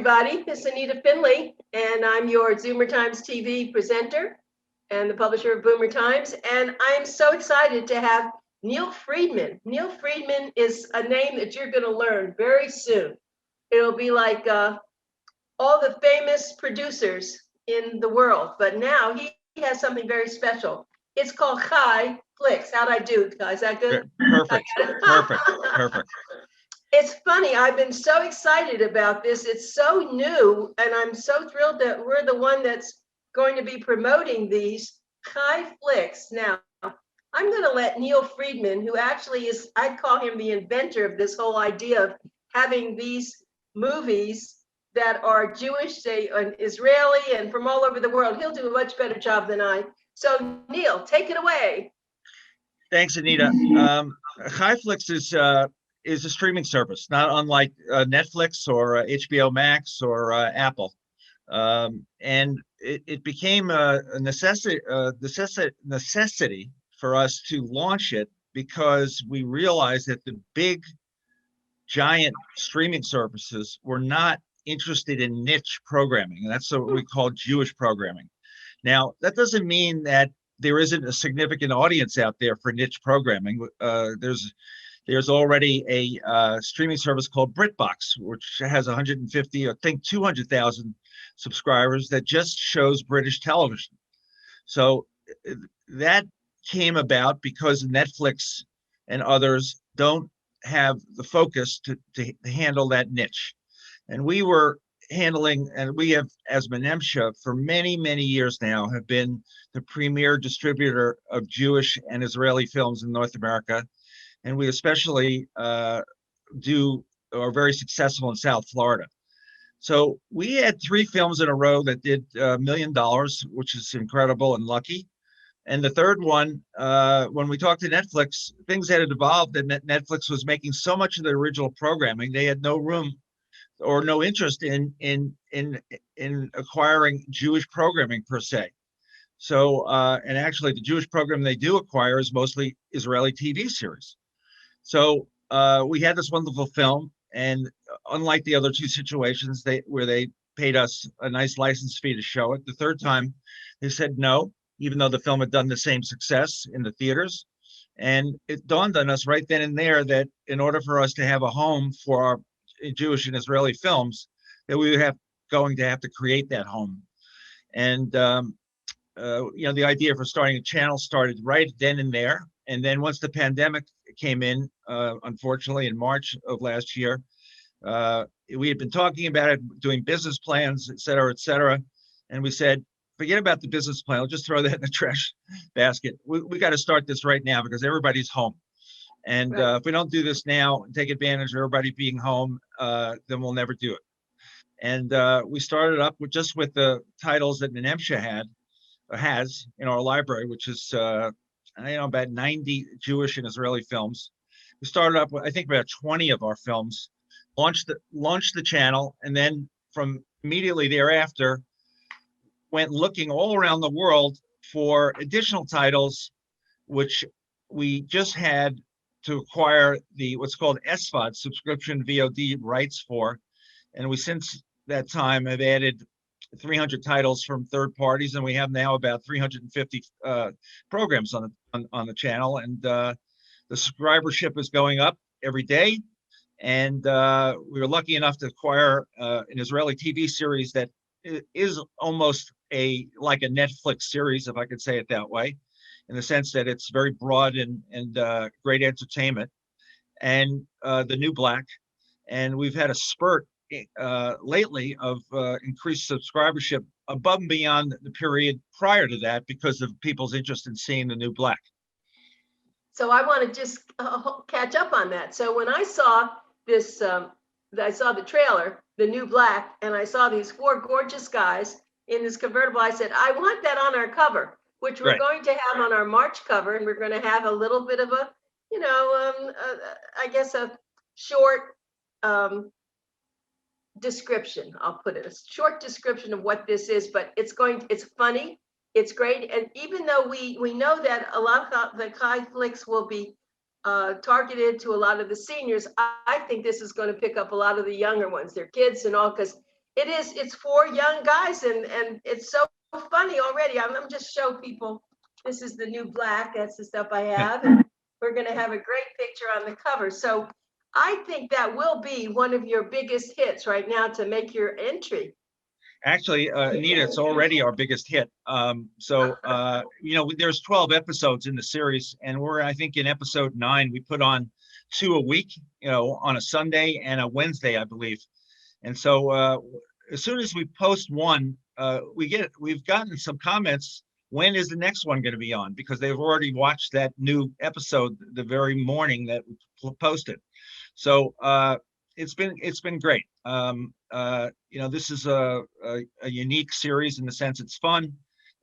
everybody. This is Anita Finley, and I'm your Zoomer Times TV presenter and the publisher of Boomer Times. And I'm so excited to have Neil Friedman. Neil Friedman is a name that you're going to learn very soon. It'll be like all the famous producers in the world, but now he has something very special. It's called ChaiFlicks. How'd I do, guys? Is that good? Perfect. Perfect. It's funny. I've been so excited about this. It's so new, and I'm so thrilled that we're the one that's going to be promoting these ChaiFlicks. Now, I'm going to let Neil Friedman, who actually is, I'd call him the inventor of this whole idea of having these movies that are Jewish, say, and Israeli, and from all over the world. He'll do a much better job than I. So, Neil, take it away. Thanks, Anita. Highflix is a streaming service, not unlike Netflix or HBO Max or Apple, and it became a necessity for us to launch it because we realized that the big, giant streaming services were not interested in niche programming, and that's what we call Jewish programming. Now, that doesn't mean that there isn't a significant audience out there for niche programming. There's already a streaming service called BritBox, which has 150, I think 200,000 subscribers that just shows British television. So that came about because Netflix and others don't have the focus to handle that niche. And we were handling, and we have, as Menemsha, for many, many years now, have been the premier distributor of Jewish and Israeli films in North America. And we especially are very successful in South Florida. So we had 3 films in a row that did $1 million, which is incredible and lucky. And the third one, when we talked to Netflix, things had evolved, and Netflix was making so much of the original programming, they had no room or no interest in acquiring Jewish programming per se. So, and actually the Jewish program they do acquire is mostly Israeli TV series. So we had this wonderful film, and unlike the other 2 situations where they paid us a nice license fee to show it, the third time they said no, even though the film had done the same success in the theaters. And it dawned on us right then and there that in order for us to have a home for our Jewish and Israeli films, that we would going to have to create that home. And the idea for starting a channel started right then and there. And then once the pandemic came in, unfortunately, in March of last year, we had been talking about it, doing business plans, et cetera, and we said, forget about the business plan. I'll just throw that in the trash basket. We got to start this right now because everybody's home. And right. If we don't do this now and take advantage of everybody being home, then we'll never do it. And we started up with the titles that Menemsha has in our library, which is about 90 Jewish and Israeli films. We started up with, I think, about 20 of our films, launched the channel, and then from immediately thereafter went looking all around the world for additional titles, which we just had to acquire what's called SVOD, subscription VOD rights for. And we, since that time, have added 300 titles from third parties, and we have now about 350 programs on the channel. And the subscribership is going up every day. And we were lucky enough to acquire an Israeli TV series that is almost like a Netflix series, if I could say it that way, in the sense that it's very broad and great entertainment, and The New Black. And we've had a spurt lately of increased subscribership above and beyond the period prior to that because of people's interest in seeing The New Black. So I want to just catch up on that. So when I saw this, I saw the trailer, The New Black, and I saw these 4 gorgeous guys in this convertible. I said, I want that on our cover, which we're going to have on our March cover, and we're going to have a little bit of a, I guess a short description. I'll put it a short description of what this is, but it's funny, it's great, and even though we know that a lot of the ChaiFlicks will be targeted to a lot of the seniors, I think this is going to pick up a lot of the younger ones, their kids and all, because It is. It's 4 young guys, and it's so funny already. I'm just show people. This is the new black. That's the stuff I have. And we're going to have a great picture on the cover. So I think that will be one of your biggest hits right now to make your entry. Actually, Anita, it's already our biggest hit. There's 12 episodes in the series, and we're, I think, in episode 9. We put on 2 a week, on a Sunday and a Wednesday, I believe. And so as soon as we post one, we've gotten some comments. When is the next one going to be on? Because they've already watched that new episode the very morning that we posted. So it's been great. This is a unique series in the sense it's fun,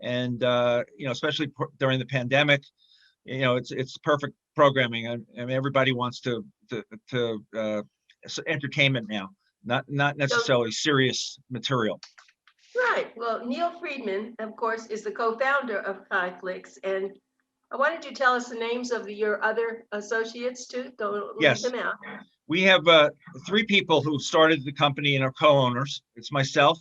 and especially during the pandemic, it's perfect programming. I mean, everybody wants to entertainment now, not necessarily serious material. Right. Well, Neil Friedman, of course, is the co-founder of ChaiFlicks, and why don't you tell us the names of your other associates too? Don't leave them out. We have 3 people who started the company and are co-owners. It's myself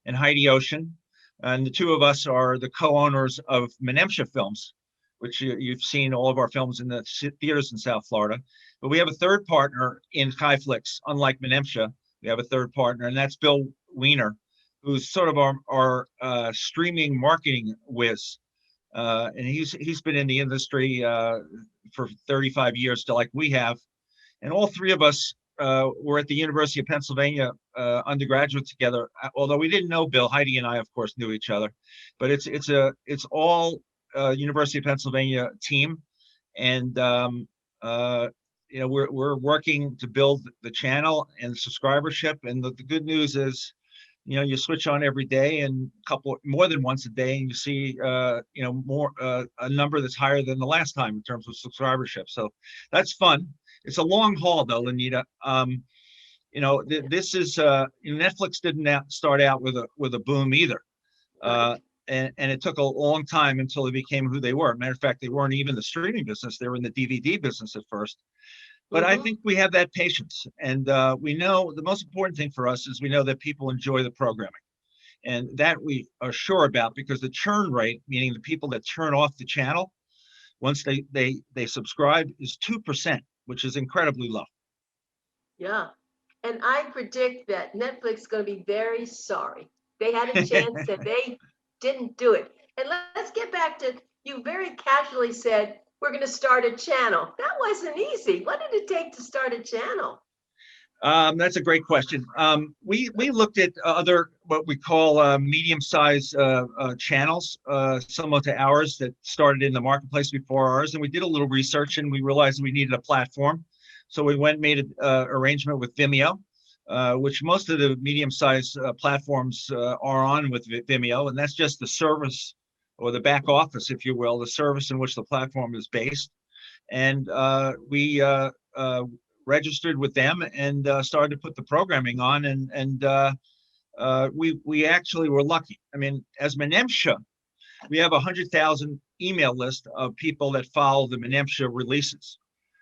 and Heidi Ocean, and the 2 of us are the co-owners of Menemsha Films, which you've seen all of our films in the theaters in South Florida. But we have a third partner in Highflix. Unlike Menemsha, we have a third partner, and that's Bill Weiner, who's sort of our streaming marketing whiz. And he's been in the industry for 35 years, like we have. And all 3 of us were at the University of Pennsylvania undergraduate together. Although we didn't know Bill, Heidi and I, of course, knew each other. But it's all University of Pennsylvania team, and we're working to build the channel and subscribership. And the good news is, you switch on every day and more than once a day, and you see a number that's higher than the last time in terms of subscribership. So that's fun. It's a long haul, though, Lenita. This is Netflix didn't start out with a boom either, and it took a long time until they became who they were. Matter of fact, they weren't even the streaming business; they were in the DVD business at first. But I think we have that patience, and we know the most important thing for us is we know that people enjoy the programming, and that we are sure about, because the churn rate, meaning the people that turn off the channel once they subscribe, is 2%, which is incredibly low. Yeah. And I predict that Netflix is going to be very sorry. They had a chance and they didn't do it. And let's get back to, you very casually said, we're going to start a channel. That wasn't easy. What did it take to start a channel? That's a great question. We looked at other, what we call medium-sized channels, similar to ours, that started in the marketplace before ours. And we did a little research, and we realized we needed a platform. So we went and made an arrangement with Vimeo, which most of the medium-sized platforms are on with Vimeo. And that's just the service, or the back office, if you will, the service in which the platform is based. And we registered with them and started to put the programming on, and we actually were lucky. I mean, as Menemsha, we have 100,000 email list of people that follow the Menemsha releases.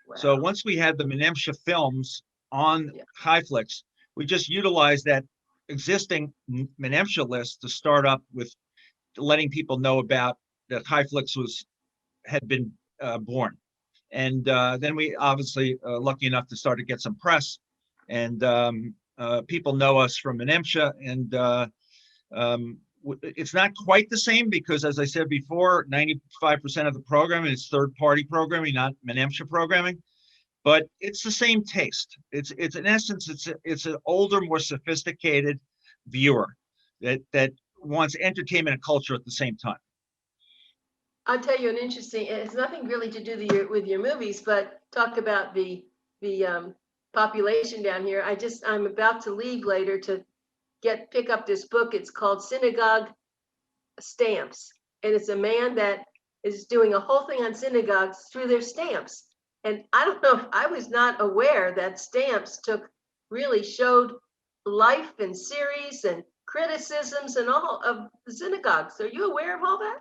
Wow. So once we had the Menemsha Films on Highflix, we just utilized that existing Menemsha list to start up with letting people know about that Highflix had been born. And then we obviously lucky enough to start to get some press, and people know us from Menemsha, and it's not quite the same because, as I said before, 95% of the programming is third-party programming, not Menemsha programming, but it's the same taste. It's in essence, it's an older, more sophisticated viewer that wants entertainment and culture at the same time. I'll tell you an interesting, it has nothing really to do with your movies, but talk about the population down here. I'm about to leave later to pick up this book. It's called Synagogue Stamps. And it's a man that is doing a whole thing on synagogues through their stamps. And I don't know, if I was not aware that stamps really showed life and series and criticisms and all of the synagogues. Are you aware of all that?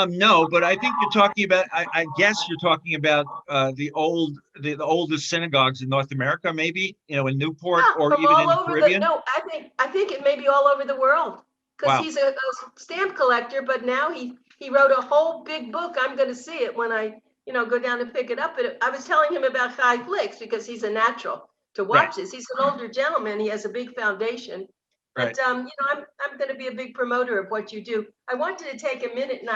No, but I think you're talking about. I guess you're talking about the oldest synagogues in North America, maybe in Newport Yeah, or from even all in the over the, Caribbean. no, I think it may be all over the world. Because Wow. he's a stamp collector, but now he wrote a whole big book. I'm going to see it when I, go down and pick it up. But I was telling him about Highflix because he's a natural to Right. watch this. He's an older gentleman. He has a big foundation. Right. But I'm going to be a big promoter of what you do. I wanted to take a minute, and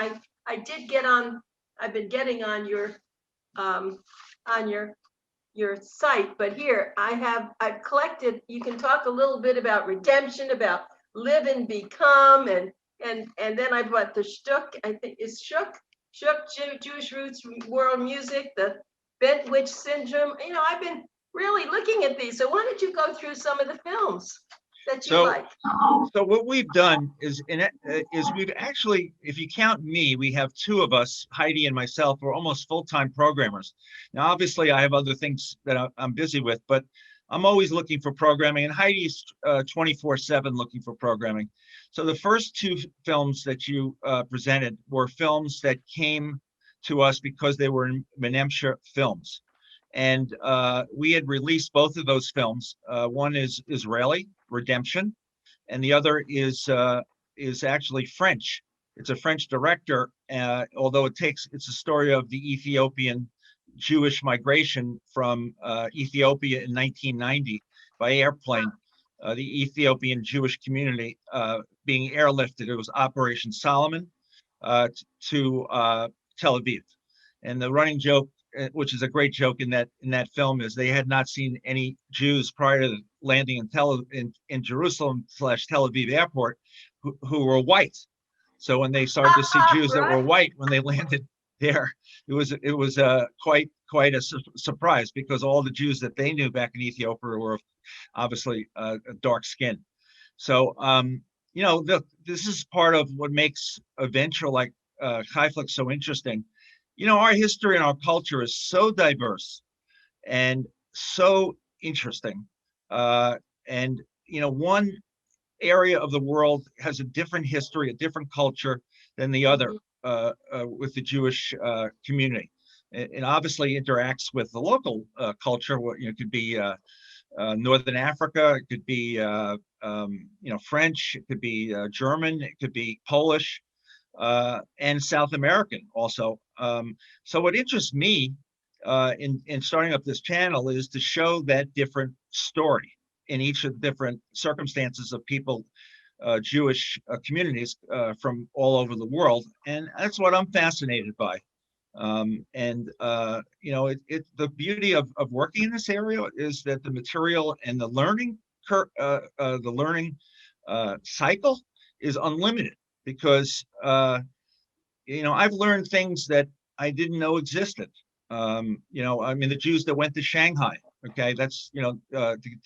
I did get on. I've been getting um, on your site, but here I've collected. You can talk a little bit about redemption, about live and become, and then I've got the shtuk. I think is Jewish roots, world music, the bent witch syndrome. I've been really looking at these. So why don't you go through some of the films that you So like? So what we've done is we've actually, if you count me, we have two of us, Heidi and myself. We're almost full-time programmers. Now, obviously, I have other things that I'm busy with, but I'm always looking for programming, and Heidi's 24/7 looking for programming. So the first two films that you presented were films that came to us because they were in Menemsha Films, and we had released both of those films. One is Israeli, Redemption, and the other is actually French. It's a French director, although it's a story of the Ethiopian Jewish migration from Ethiopia in 1990 by airplane. The Ethiopian Jewish community being airlifted. It was Operation Solomon to Tel Aviv, and the running joke, which is a great joke in that film, is they had not seen any Jews prior to landing in Jerusalem / Tel Aviv airport who were white. So when they started to see Jews that were Right. white when they landed there, it was quite a surprise, because all the Jews that they knew back in Ethiopia were obviously dark skin. So this is part of what makes a venture like ChaiFlicks so interesting. Our history and our culture is so diverse and so interesting. And one area of the world has a different history, a different culture than the other, Mhm. with the Jewish community. It obviously interacts with the local culture. It could be Northern Africa, it could be French, it could be German, it could be Polish, and South American also. So what interests me in starting up this channel is to show that different story in each of the different circumstances of people, Jewish communities from all over the world, and that's what I'm fascinated by. And the beauty of working in this area is that the material and the learning cycle is unlimited, because I've learned things that I didn't know existed. I mean, the Jews that went to Shanghai, okay, that's to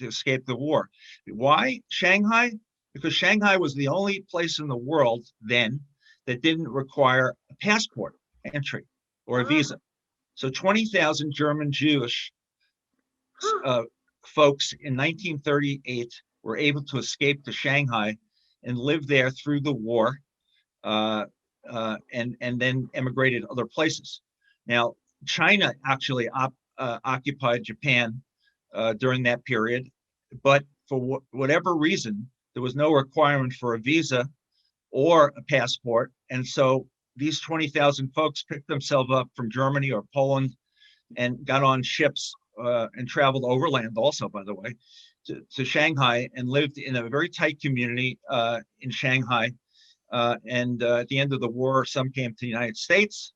escape the war. Why Shanghai? Because Shanghai was the only place in the world then that didn't require a passport entry or a Ah, visa. So 20,000 German Jewish huh. uh, folks in 1938 were able to escape to Shanghai and live there through the war, uh, and then emigrated other places. Now, China actually occupied Japan during that period, but for whatever reason, there was no requirement for a visa or a passport, and so these 20,000 folks picked themselves up from Germany or Poland and got on ships and traveled overland also, by the way, to Shanghai, and lived in a very tight community in Shanghai. And at the end of the war, some came to the United States.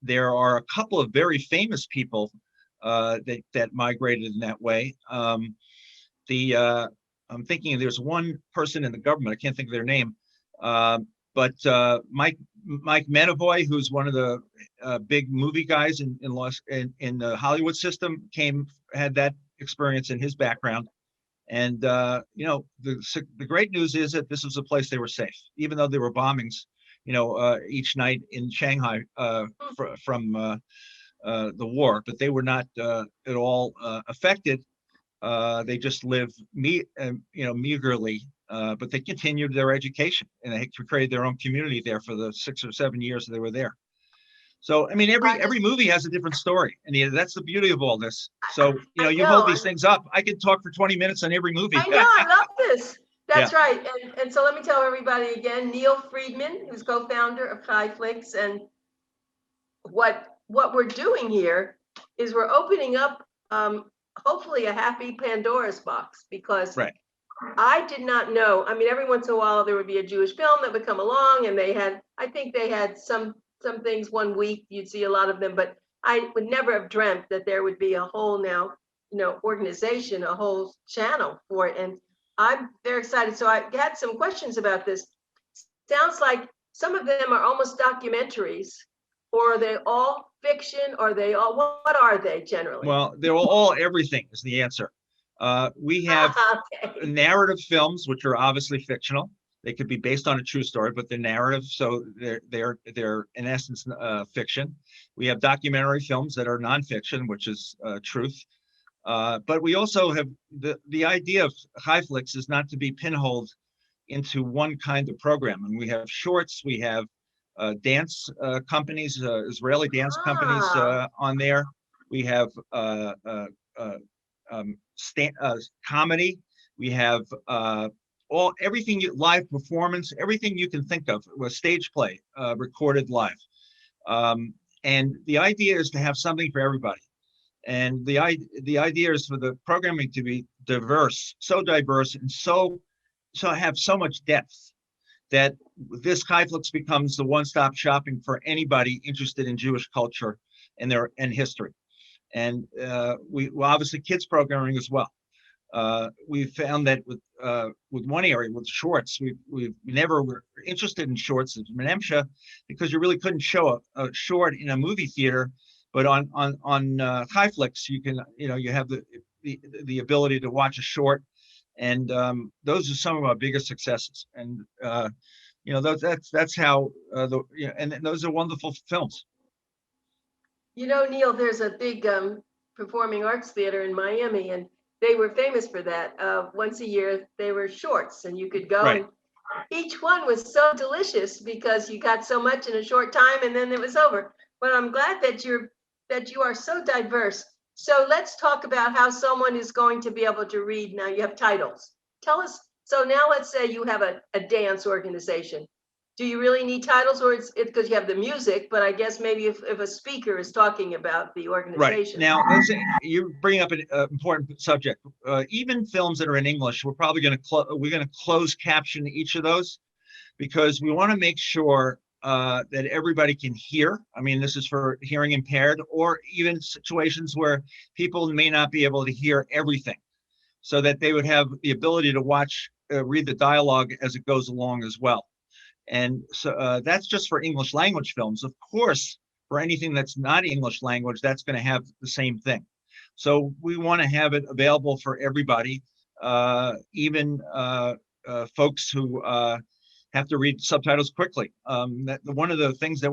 There are a couple of very famous people that migrated in that way. The I'm thinking there's one person in the government, I can't think of their name, uh, but Mike Medavoy, who's one of the big movie guys in the Hollywood system, had that experience in his background. And the great news is that this was a place they were safe, even though there were bombings, each night in Shanghai from the war, but they were not at all affected. They just live meagerly but they continued their education and they created their own community there for the 6 or 7 years they were there. So, I mean, every movie has a different story, and that's the beauty of all this. So, you hold these things up. I could talk for 20 minutes on every movie. I know, I love this. That's Yeah. right. And so let me tell everybody again, Neil Friedman, who's co-founder of ChaiFlicks, and what we're doing here is we're opening up, hopefully a happy Pandora's box, because Right. I did not know. I mean, every once in a while there would be a Jewish film that would come along, and I think they had some things one week, you'd see a lot of them, but I would never have dreamt that there would be a whole now, organization, a whole channel for it. And I'm very excited. So I had some questions about this. Sounds like some of them are almost documentaries, or are they all fiction? Or are they all, what are they generally? Well, they're all everything is the answer. We have Okay. narrative films, which are obviously fictional. They could be based on a true story, but they're narrative, so they're in essence fiction. We have documentary films that are nonfiction, which is truth. But we also have the idea of Highflix is not to be pinholed into one kind of program. And we have shorts, we have dance companies, Israeli dance companies on there. We have comedy. We have everything, live performance, everything you can think of, a stage play, recorded live. And the idea is to have something for everybody. And the idea is for the programming to be diverse, and so have so much depth that this Highflix becomes the one-stop shopping for anybody interested in Jewish culture and history. And we obviously kids programming as well. We found that with one area, with shorts, we never were interested in shorts as Menemsha, because you really couldn't show a short in a movie theater. But on Highflix, you can, you have the ability to watch a short, and those are some of our biggest successes. And that's how and those are wonderful films. Neil, there's a big performing arts theater in Miami, and they were famous for that. Once a year, they were shorts, and you could go. Right. And each one was so delicious because you got so much in a short time, and then it was over. But I'm glad that you are so diverse. So let's talk about how someone is going to be able to read. Now you have titles. Tell us. So now let's say you have a dance organization. Do you really need titles, or it's because you have the music? But I guess maybe if a speaker is talking about the organization. Right. Now, you bring up an important subject. Even films that are in English, we're probably going to close caption each of those, because we want to make sure that everybody can hear. I mean, this is for hearing impaired, or even situations where people may not be able to hear everything, so that they would have the ability to read the dialogue as it goes along as well. And so that's just for English language films. Of course, for anything that's not English language, that's going to have the same thing. So we want to have it available for everybody, even folks who have to read subtitles quickly. One of the things that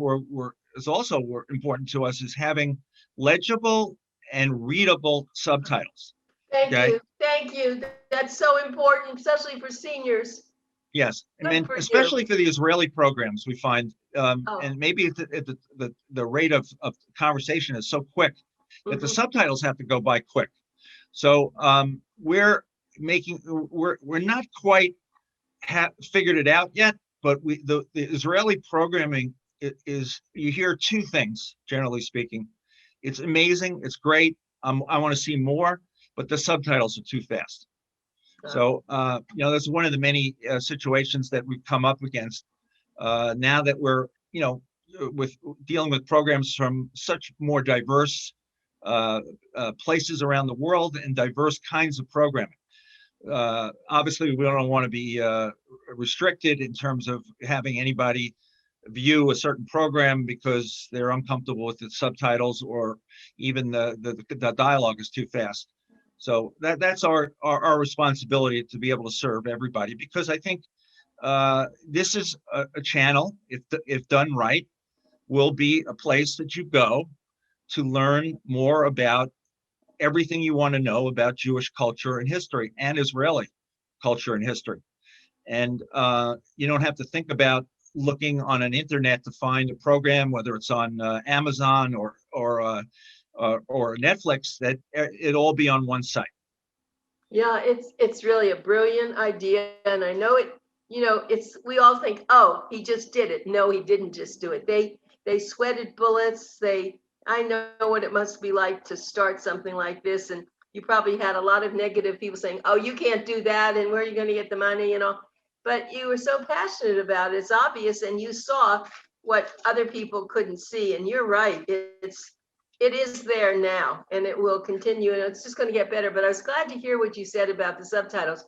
is also important to us is having legible and readable subtitles. Thank you. That's so important, especially for seniors. Yes, and especially for the Israeli programs, we find, and maybe the rate of conversation is so quick that the subtitles have to go by quick. So we're not quite figured it out yet, but the Israeli programming is, you hear two things, generally speaking. It's amazing, it's great. I want to see more, but the subtitles are too fast. So, that's one of the many situations that we've come up against now that we're, with dealing with programs from such more diverse places around the world and diverse kinds of programming. Obviously, we don't want to be restricted in terms of having anybody view a certain program because they're uncomfortable with the subtitles, or even the dialogue is too fast. So that's our responsibility to be able to serve everybody, because I think this is a channel, if done right, will be a place that you go to learn more about everything you want to know about Jewish culture and history, and Israeli culture and history. and you don't have to think about looking on an internet to find a program, whether it's on Amazon or Netflix. That it all be on one site. Yeah, it's really a brilliant idea, and I know it. It's we all think, oh, he just did it. No, he didn't just do it. They sweated bullets. I know what it must be like to start something like this, and you probably had a lot of negative people saying, oh, you can't do that, and where are you going to get the money, But you were so passionate about it. It's obvious, and you saw what other people couldn't see. And you're right. It is there now, and it will continue, and it's just going to get better. But I was glad to hear what you said about the subtitles.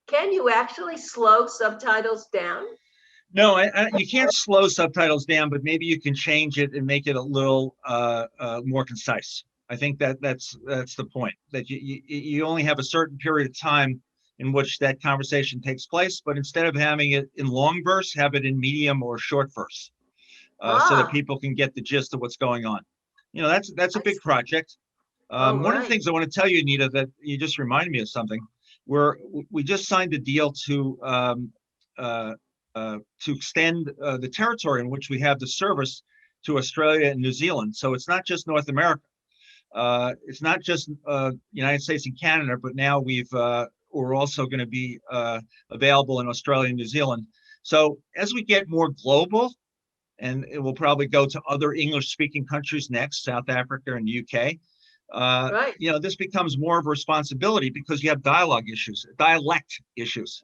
Can you actually slow subtitles down? No, you can't slow subtitles down, but maybe you can change it and make it a little more concise. I think that's the point, that you only have a certain period of time in which that conversation takes place, but instead of having it in long verse, have it in medium or short verse, so that people can get the gist of what's going on. That's a big project. One of the things I want to tell you, Anita, that you just reminded me of something. We just signed a deal to extend the territory in which we have the service to Australia and New Zealand. So it's not just North America. It's not just United States and Canada, but now we're also going to be available in Australia and New Zealand. So as we get more global, and it will probably go to other English-speaking countries next, South Africa and UK. This becomes more of a responsibility because you have dialect issues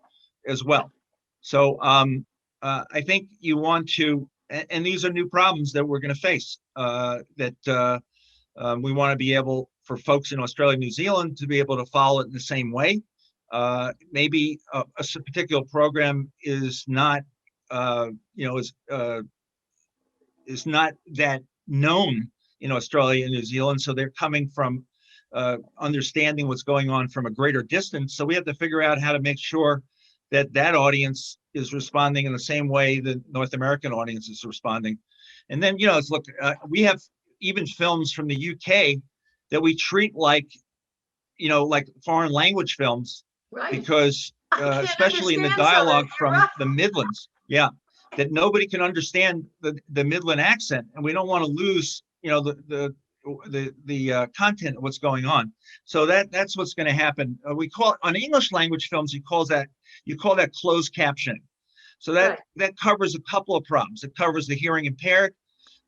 as well. So I think you want to, and these are new problems that we're going to face, that we want to be able, for folks in Australia and New Zealand, to be able to follow it in the same way. Maybe a particular program is not, is not that known in Australia and New Zealand. So they're coming from understanding what's going on from a greater distance. So we have to figure out how to make sure that audience is responding in the same way the North American audience is responding. And then, look, we have even films from the UK that we treat like foreign language films, right? Because especially in the dialogue from the Midlands, that nobody can understand the Midland accent, and we don't want to lose, the content of what's going on. So that's what's going to happen. We call on English language films, you call that closed captioning. So that covers a couple of problems. It covers the hearing impaired,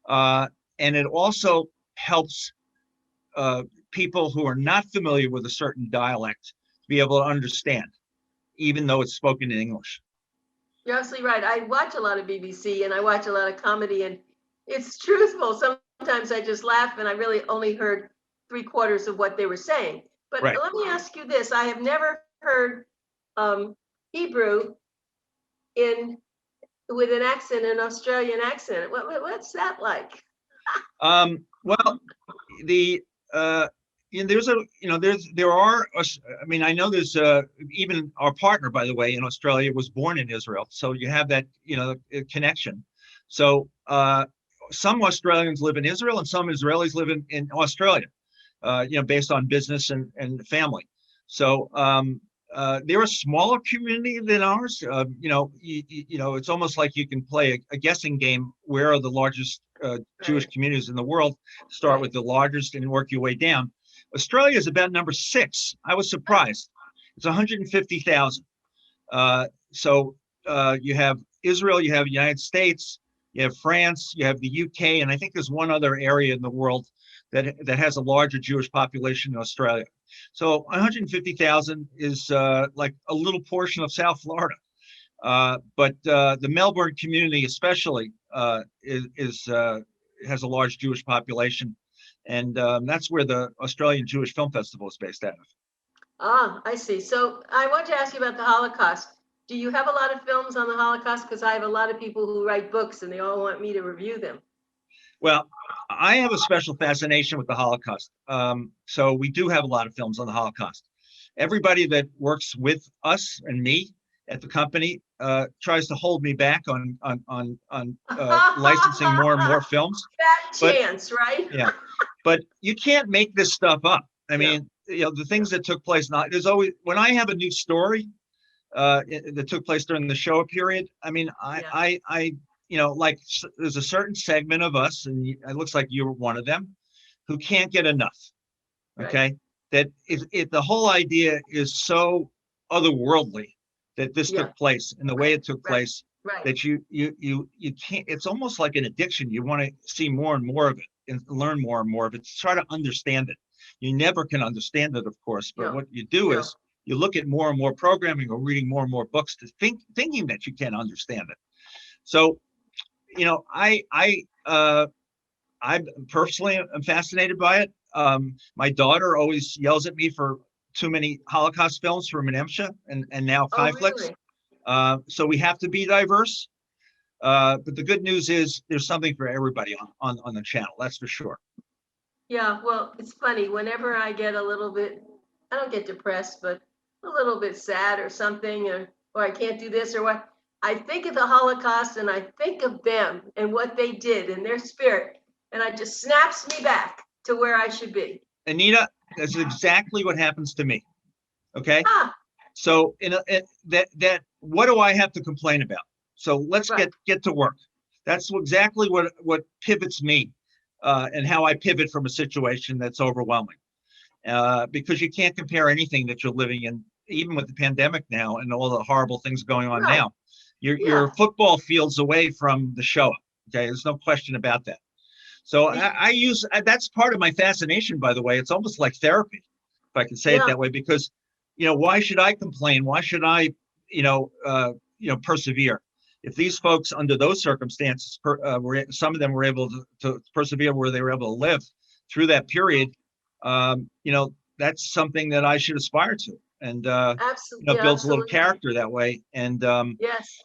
and it also helps people who are not familiar with a certain dialect to be able to understand, even though it's spoken in English. You're absolutely right. I watch a lot of BBC and I watch a lot of comedy, and it's truthful. Sometimes I just laugh and I really only heard 3/4 of what they were saying. But let me ask you this. I have never heard Hebrew with an accent, an Australian accent. What's that like? Well, there are, I mean, I know there's even our partner, by the way, in Australia was born in Israel. So you have that, connection. So some Australians live in Israel and some Israelis live in Australia, based on business and family. So they're a smaller community than ours. It's almost like you can play a guessing game. Where are the largest Jewish communities in the world? Start with the largest and work your way down. Australia is about number 6. I was surprised. It's 150,000. So you have Israel, you have the United States, you have France, you have the UK, and I think there's one other area in the world that has a larger Jewish population than Australia. So 150,000 is like a little portion of South Florida. But the Melbourne community especially has a large Jewish population. And that's where the Australian Jewish Film Festival is based out of. Ah, I see. So I want to ask you about the Holocaust. Do you have a lot of films on the Holocaust? Because I have a lot of people who write books and they all want me to review them. Well, I have a special fascination with the Holocaust. So we do have a lot of films on the Holocaust. Everybody that works with us and me at the company tries to hold me back on licensing more and more films. Chance, right? Yeah, but you can't make this stuff up. I mean, the things that took place. There's always, when I have a new story, that took place during the Shoah period. I mean, like there's a certain segment of us, and it looks like you were one of them, who can't get enough. Okay, Right. that the whole idea is so otherworldly that this took place and the way it took place that you can't. It's almost like an addiction. You want to see more and more of it and learn more and more of it to try to understand it. You never can understand it, of course, but what you do is you look at more and more programming or reading more and more books to thinking that you can understand it. So, I personally am fascinated by it. My daughter always yells at me for too many Holocaust films for Menemsha and now ChaiFlicks. So we have to be diverse. But the good news is there's something for everybody on the channel. That's for sure. Yeah, well, it's funny. Whenever I get a little bit, I don't get depressed, but a little bit sad or something, or I can't do this or what, I think of the Holocaust and I think of them and what they did and their spirit, and it just snaps me back to where I should be. Anita, that's exactly what happens to me. Okay. So that what do I have to complain about? So let's get to work. That's exactly what pivots me and how I pivot from a situation that's overwhelming. Because you can't compare anything that you're living in, even with the pandemic now and all the horrible things going on now. You're football fields away from the Shoah. Okay, there's no question about that. So I use that's part of my fascination, by the way. It's almost like therapy, if I can say it that way, because why should I complain? Why should I persevere? If these folks under those circumstances, some of them were able to persevere where they were able to live through that period, that's something that I should aspire to, and builds a little character that way. And it's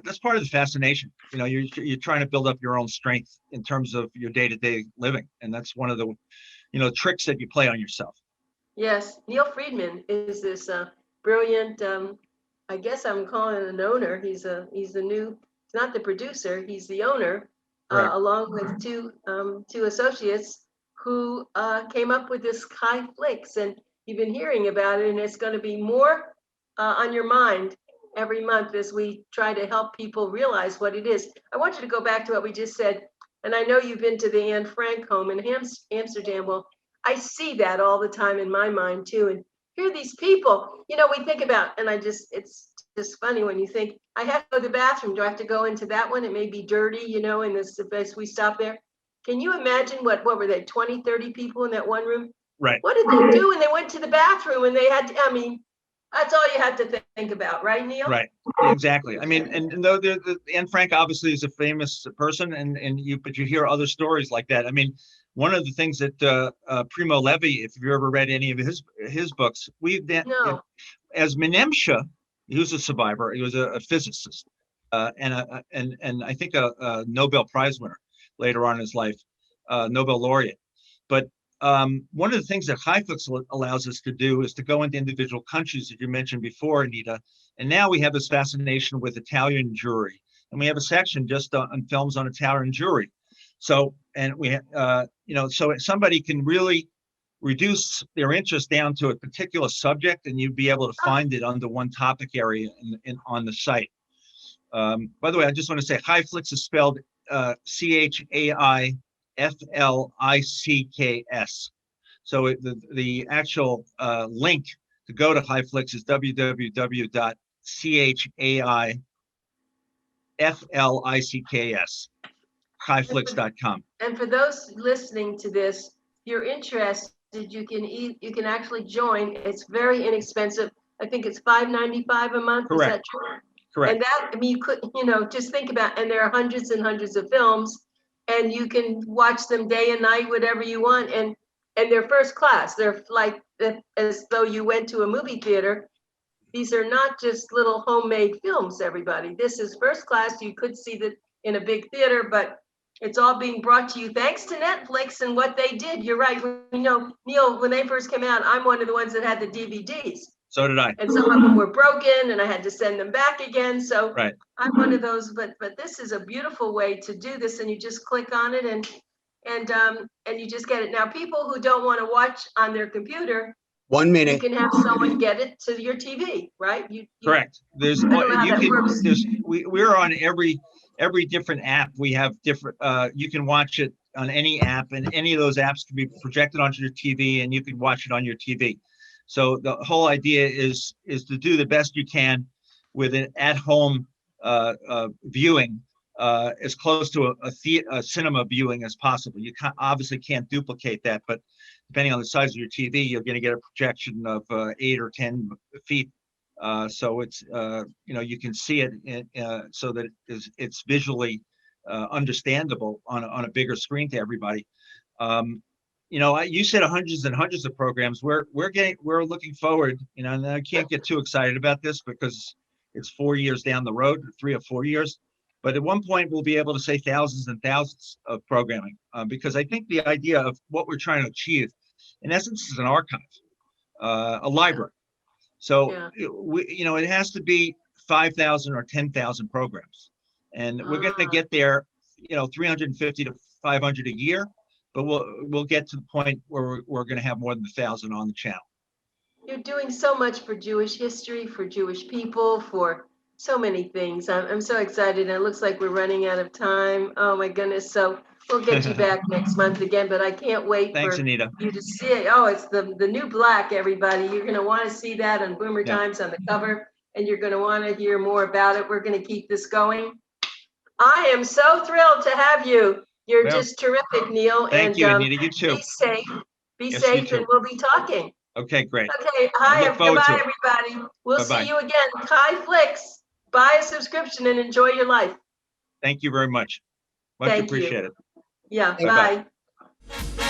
that's part of the fascination. You're trying to build up your own strength in terms of your day-to-day living, and that's one of the tricks that you play on yourself. Yes, Neil Friedman is this brilliant. I guess I'm calling it an owner. He's not the producer. He's the owner, along with two associates who came up with this ChaiFlicks, and you've been hearing about it, and it's going to be more on your mind every month as we try to help people realize what it is. I want you to go back to what we just said, and I know you've been to the Anne Frank home in Amsterdam. Well, I see that all the time in my mind too, and here these people, we think about, and it's just funny when you think, I have to go to the bathroom. Do I have to go into that one? It may be dirty, in this, as we stop there. Can you imagine what were they, 20, 30 people in that one room? Right. What did they do when they went to the bathroom and they had to, that's all you have to think about, right, Neil? Right, exactly. I mean, and though Anne Frank obviously is a famous person, but you hear other stories like that. I mean, one of the things that Primo Levi, if you've ever read any of his books, as Menemsha, he was a survivor. He was a physicist and I think a Nobel Prize winner later on in his life, Nobel laureate. But one of the things that Highflix allows us to do is to go into individual countries that you mentioned before, Anita. And now we have this fascination with Italian Jewry, and we have a section just on films on Italian Jewry. So, and we, so somebody can really reduce their interest down to a particular subject, and you'd be able to find it under one topic area on the site. By the way, I just want to say Highflix is spelled ChaiFlicks. So the actual link to go to Highflix is www.ChaiFlicks, Highflix.com. And for those listening to this, if you're interested, you can actually join. It's very inexpensive. I think it's $5.95 a month. Correct. Is that true? Correct. And that, you could, just think about, and there are hundreds and hundreds of films, and you can watch them day and night, whatever you want. And they're first class. They're like as though you went to a movie theater. These are not just little homemade films, everybody. This is first class. You could see that in a big theater, but it's all being brought to you thanks to Netflix and what they did. You're right. Neil, when they first came out, I'm one of the ones that had the DVDs. So did I. And some of them were broken, and I had to send them back again. So right. I'm one of those. But this is a beautiful way to do this, and you just click on it, and you just get it. Now, people who don't want to watch on their computer, 1 You minute. can have someone get it to your TV, right? Correct. There's I don't know how you that can works. we're on every different app. We have different you can watch it on any app, and any of those apps can be projected onto your TV, and you can watch it on your TV. So the whole idea is to do the best you can with an at-home viewing, as close to a cinema viewing as possible. You obviously can't duplicate that, but depending on the size of your TV, you're going to get a projection of 8 or 10 feet. So it's you can see it so that it's visually understandable on a bigger screen to everybody. You said hundreds and hundreds of programs. We're looking forward. And I can't get too excited about this because it's 4 years down the road, 3 or 4 years. But at one point, we'll be able to say thousands and thousands of programming, because I think the idea of what we're trying to achieve, in essence, is an archive, a library. So it has to be 5,000 or 10,000 programs, and we're going to get there. 350 to 500 a year, but we'll get to the point where we're going to have more than 1,000 on the channel. You're doing so much for Jewish history, for Jewish people, for so many things. I'm so excited. And it looks like we're running out of time. Oh my goodness. So we'll get you back next month again, but I can't wait Thanks, for Anita. you to see it. Oh, it's the new black, everybody. You're going to want to see that on Boomer Times on the cover, and you're going to want to hear more about it. We're going to keep this going. I am so thrilled to have you. You're just terrific, Neil. Thank you, Anita. You too. Be safe. Be Yes, safe, and we'll be talking. Okay, great. Okay, goodbye, everybody. We'll see you again. ChaiFlicks. Buy a subscription and enjoy your life. Thank you very much. Much appreciated. Yeah, bye. bye.